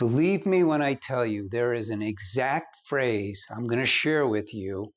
Believe me when I tell you there is an exact phrase I'm going to share with you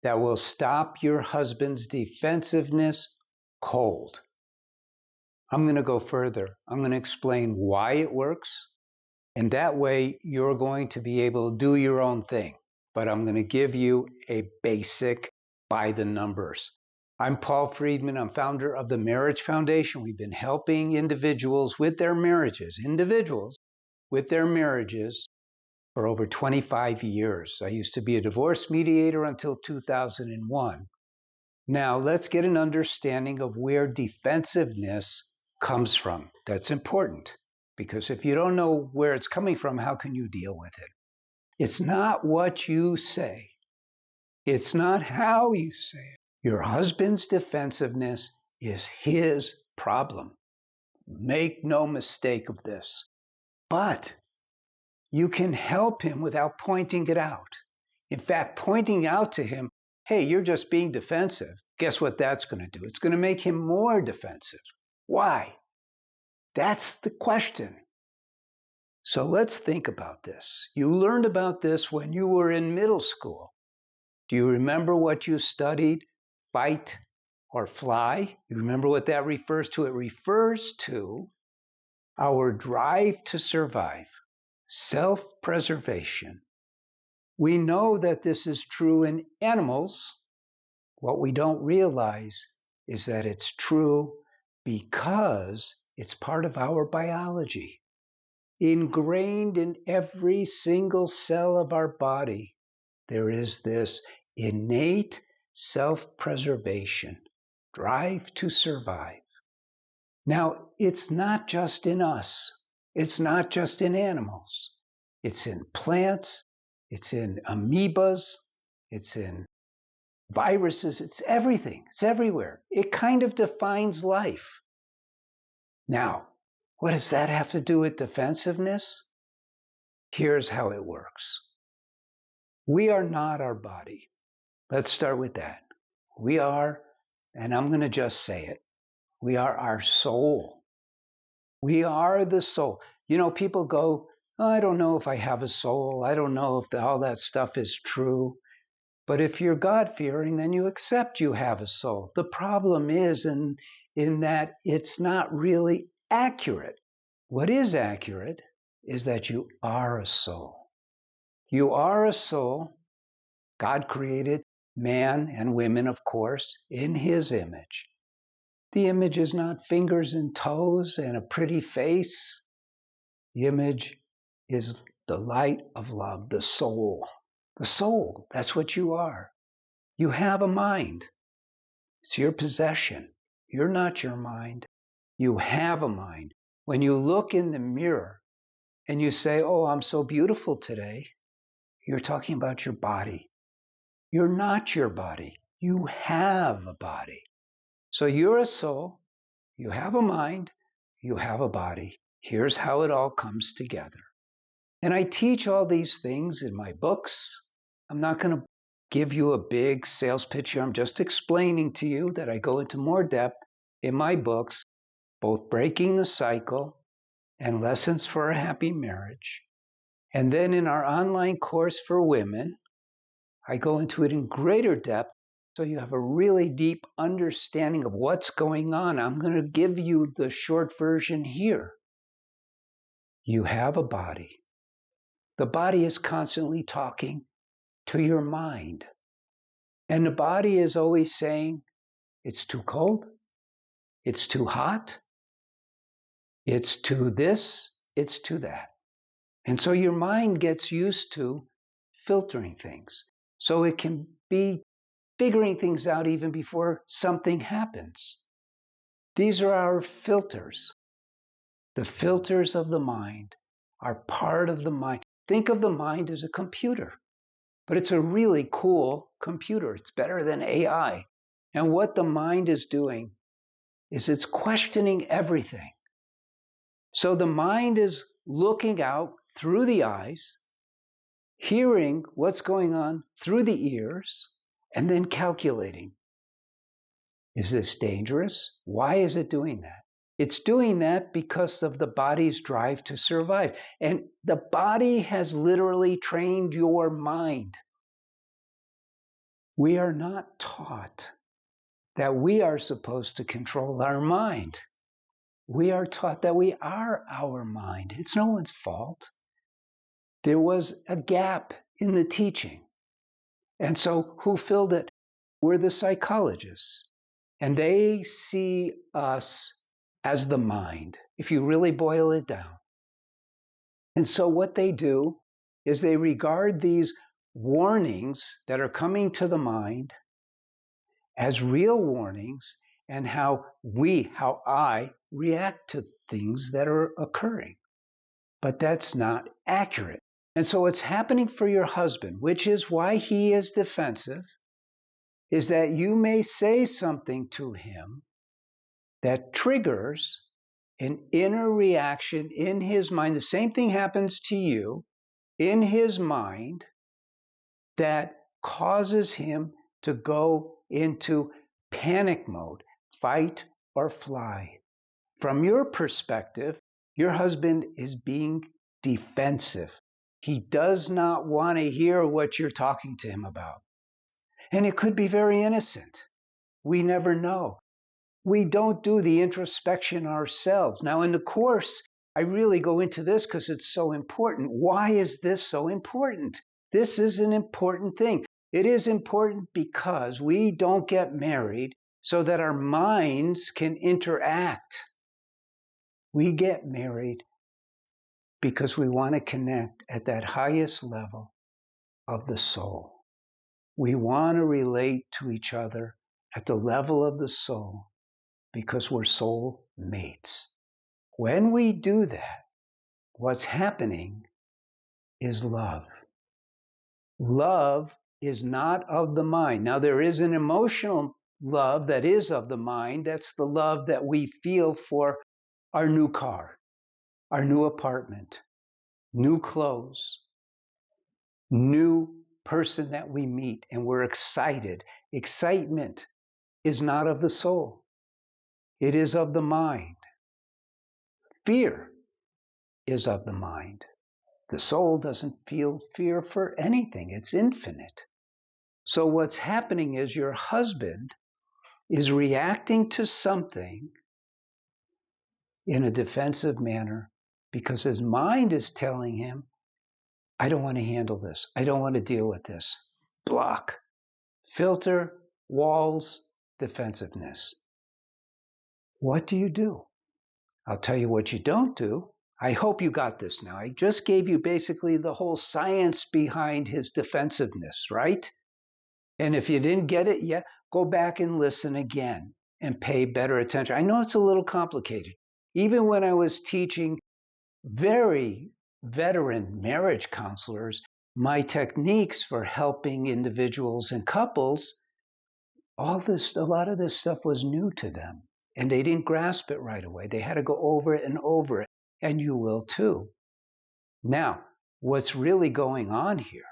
that will stop your husband's defensiveness cold. I'm going to go further. I'm going to explain why it works, and that way you're going to be able to do your own thing. But I'm going to give you a basic by the numbers. I'm Paul Friedman. I'm founder of the Marriage Foundation. We've been helping individuals with their marriages, for over 25 years. I used to be a divorce mediator until 2001. Now, let's get an understanding of where defensiveness comes from. That's important, because if you don't know where it's coming from, how can you deal with it? It's not what you say. It's not how you say it. Your husband's defensiveness is his problem. Make no mistake of this. But you can help him without pointing it out. In fact, pointing out to him, hey, you're just being defensive. Guess what that's going to do? It's going to make him more defensive. Why? That's the question. So let's think about this. You learned about this when you were in middle school. Do you remember what you studied? Fight or fly? You remember what that refers to? It refers to our drive to survive, self-preservation. We know that this is true in animals. What we don't realize is that it's true because it's part of our biology. Ingrained in every single cell of our body, there is this innate self-preservation, drive to survive. Now, it's not just in us. It's not just in animals. It's in plants. It's in amoebas. It's in viruses. It's everything. It's everywhere. It kind of defines life. Now, what does that have to do with defensiveness? Here's how it works. We are not our body. Let's start with that. We are, and I'm going to just say it, we are our soul. We are the soul. You know, people go, oh, I don't know if I have a soul. I don't know if all that stuff is true. But if you're God-fearing, then you accept you have a soul. The problem is in that it's not really accurate. What is accurate is that you are a soul. You are a soul. God created man and women, of course, in his image. The image is not fingers and toes and a pretty face. The image is the light of love, the soul. The soul, that's what you are. You have a mind. It's your possession. You're not your mind. You have a mind. When you look in the mirror and you say, oh, I'm so beautiful today, you're talking about your body. You're not your body. You have a body. So you're a soul. You have a mind. You have a body. Here's how it all comes together. And I teach all these things in my books. I'm not going to give you a big sales pitch here. I'm just explaining to you that I go into more depth in my books, both Breaking the Cycle and Lessons for a Happy Marriage. And then in our online course for women, I go into it in greater depth so you have a really deep understanding of what's going on. I'm going to give you the short version here. You have a body. The body is constantly talking to your mind. And the body is always saying, it's too cold, it's too hot, it's too this, it's too that. And so your mind gets used to filtering things. So it can be figuring things out even before something happens. These are our filters. The filters of the mind are part of the mind. Think of the mind as a computer, but it's a really cool computer. It's better than AI. And what the mind is doing is it's questioning everything. So the mind is looking out through the eyes, hearing what's going on through the ears, and then calculating. Is this dangerous? Why is it doing that? It's doing that because of the body's drive to survive. And the body has literally trained your mind. We are not taught that we are supposed to control our mind. We are taught that we are our mind. It's no one's fault. There was a gap in the teaching. And so who filled it? We're the psychologists. And they see us as the mind, if you really boil it down. And so what they do is they regard these warnings that are coming to the mind as real warnings, and how I react to things that are occurring. But that's not accurate. And so what's happening for your husband, which is why he is defensive, is that you may say something to him that triggers an inner reaction in his mind. The same thing happens to you in his mind that causes him to go into panic mode, fight or fly. From your perspective, your husband is being defensive. He does not want to hear what you're talking to him about. And it could be very innocent. We never know. We don't do the introspection ourselves. Now, in the course, I really go into this because it's so important. Why is this so important? This is an important thing. It is important because we don't get married so that our minds can interact. We get married because we want to connect at that highest level of the soul. We want to relate to each other at the level of the soul because we're soul mates. When we do that, what's happening is love. Love is not of the mind. Now, there is an emotional love that is of the mind. That's the love that we feel for our new car, our new apartment, new clothes, new person that we meet, and we're excited. Excitement is not of the soul. It is of the mind. Fear is of the mind. The soul doesn't feel fear for anything. It's infinite. So what's happening is your husband is reacting to something in a defensive manner because his mind is telling him, I don't want to handle this. I don't want to deal with this. Block. Filter, walls, defensiveness. What do? I'll tell you what you don't do. I hope you got this now. I just gave you basically the whole science behind his defensiveness, right? And if you didn't get it yet, go back and listen again and pay better attention. I know it's a little complicated. Even when I was teaching very veteran marriage counselors, my techniques for helping individuals and couples, a lot of this stuff was new to them. And they didn't grasp it right away. They had to go over it and over it. And you will too. Now, what's really going on here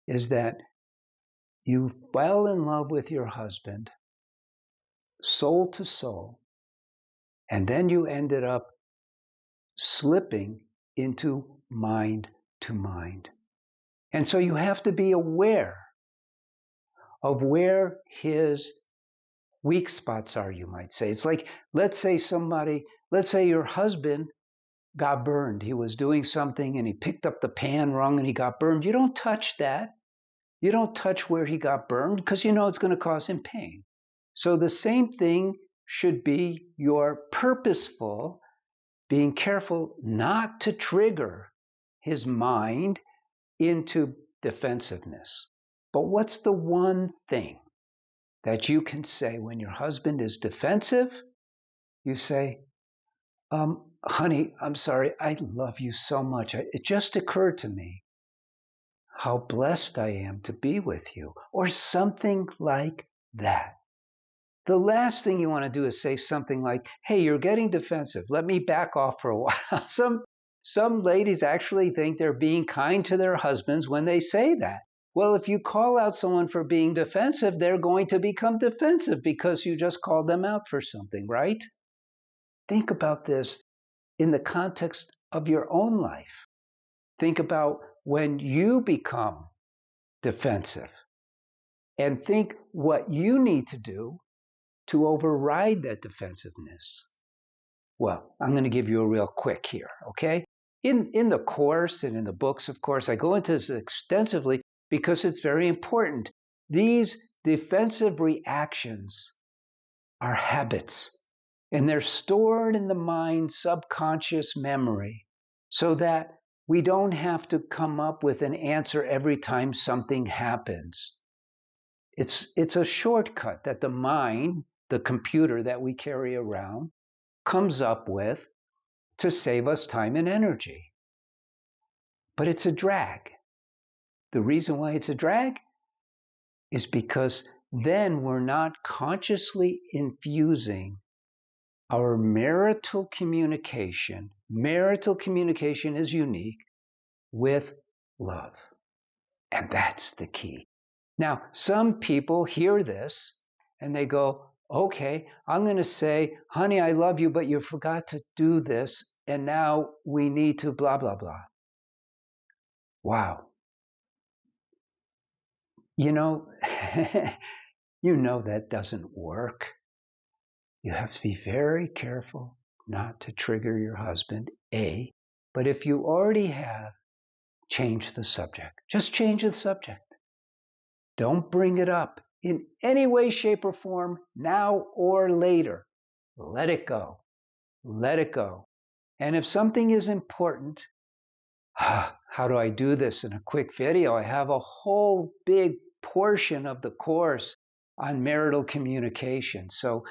is that you fell in love with your husband, soul to soul, and then you ended up slipping into mind to mind. And so you have to be aware of where his weak spots are, you might say. It's like, let's say your husband got burned. He was doing something and he picked up the pan wrong and he got burned. You don't touch that. You don't touch where he got burned because you know it's going to cause him pain. So the same thing should be your purposeful, being careful not to trigger his mind into defensiveness. But what's the one thing that you can say when your husband is defensive? You say, honey, I'm sorry, I love you so much. It just occurred to me how blessed I am to be with you, or something like that. The last thing you want to do is say something like, hey, you're getting defensive. Let me back off for a while. Some ladies actually think they're being kind to their husbands when they say that. Well, if you call out someone for being defensive, they're going to become defensive because you just called them out for something, right? Think about this in the context of your own life. Think about when you become defensive and think what you need to do to override that defensiveness. Well, I'm going to give you a real quick here, okay? In the course and in the books, of course, I go into this extensively because it's very important. These defensive reactions are habits, and they're stored in the mind's subconscious memory so that we don't have to come up with an answer every time something happens. It's a shortcut that the mind, the computer that we carry around, comes up with to save us time and energy. But it's a drag. The reason why it's a drag is because then we're not consciously infusing our marital communication. Marital communication is unique with love. And that's the key. Now, some people hear this and they go, okay, I'm going to say, honey, I love you, but you forgot to do this. And now we need to blah, blah, blah. Wow. You know, you know that doesn't work. You have to be very careful not to trigger your husband, A. But if you already have, change the subject. Just change the subject. Don't bring it up in any way, shape, or form, now or later. Let it go. Let it go. And if something is important, how do I do this in a quick video? I have a whole big portion of the course on marital communication. So,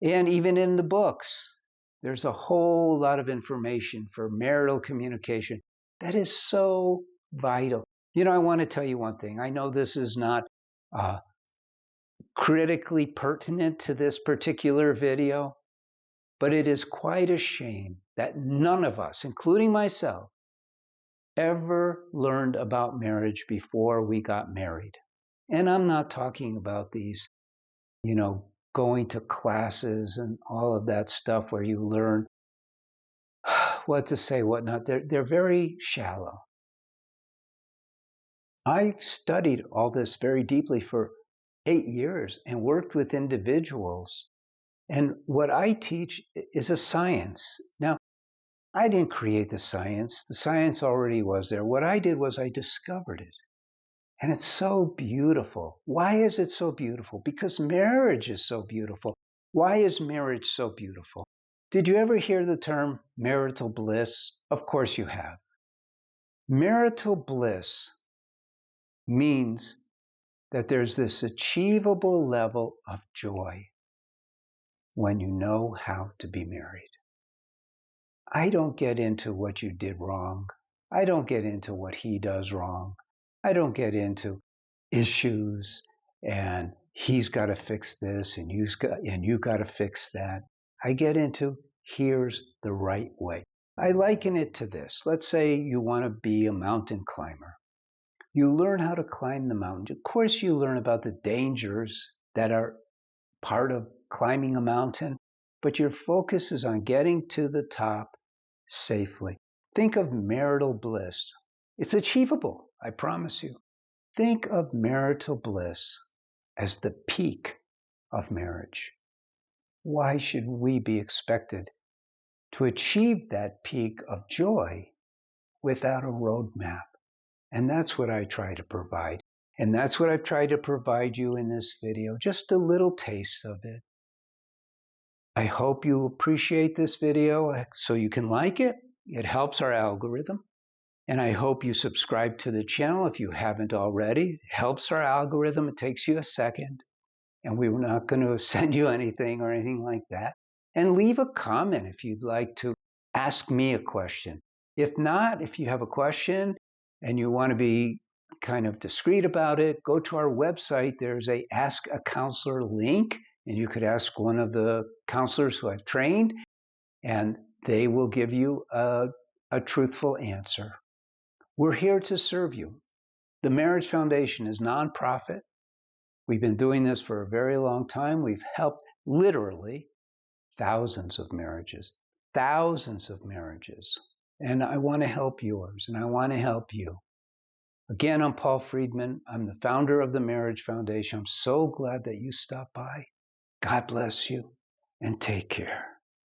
and even in the books, there's a whole lot of information for marital communication that is so vital. You know, I want to tell you one thing. I know this is not critically pertinent to this particular video, but it is quite a shame that none of us, including myself, ever learned about marriage before we got married. And I'm not talking about these, going to classes and all of that stuff where you learn what to say, what not. They're very shallow. I studied all this very deeply for 8 years and worked with individuals. And what I teach is a science. Now, I didn't create the science. The science already was there. What I did was I discovered it. And it's so beautiful. Why is it so beautiful? Because marriage is so beautiful. Why is marriage so beautiful? Did you ever hear the term marital bliss? Of course you have. Marital bliss means that there's this achievable level of joy when you know how to be married. I don't get into what you did wrong. I don't get into what he does wrong. I don't get into issues and he's got to fix this and you got to fix that. I get into here's the right way. I liken it to this. Let's say you want to be a mountain climber. You learn how to climb the mountain. Of course, you learn about the dangers that are part of climbing a mountain, but your focus is on getting to the top safely. Think of marital bliss. It's achievable, I promise you. Think of marital bliss as the peak of marriage. Why should we be expected to achieve that peak of joy without a roadmap? And that's what I try to provide. And that's what I've tried to provide you in this video, just a little taste of it. I hope you appreciate this video so you can like it. It helps our algorithm. And I hope you subscribe to the channel if you haven't already. It helps our algorithm. It takes you a second. And we're not going to send you anything or anything like that. And leave a comment if you'd like to ask me a question. If not, if you have a question and you want to be kind of discreet about it, go to our website. There's a Ask a Counselor link, and you could ask one of the counselors who I've trained, and they will give you a truthful answer. We're here to serve you. The Marriage Foundation is nonprofit. We've been doing this for a very long time. We've helped literally thousands of marriages. And I want to help yours, and I want to help you. Again, I'm Paul Friedman. I'm the founder of the Marriage Foundation. I'm so glad that you stopped by. God bless you, and take care.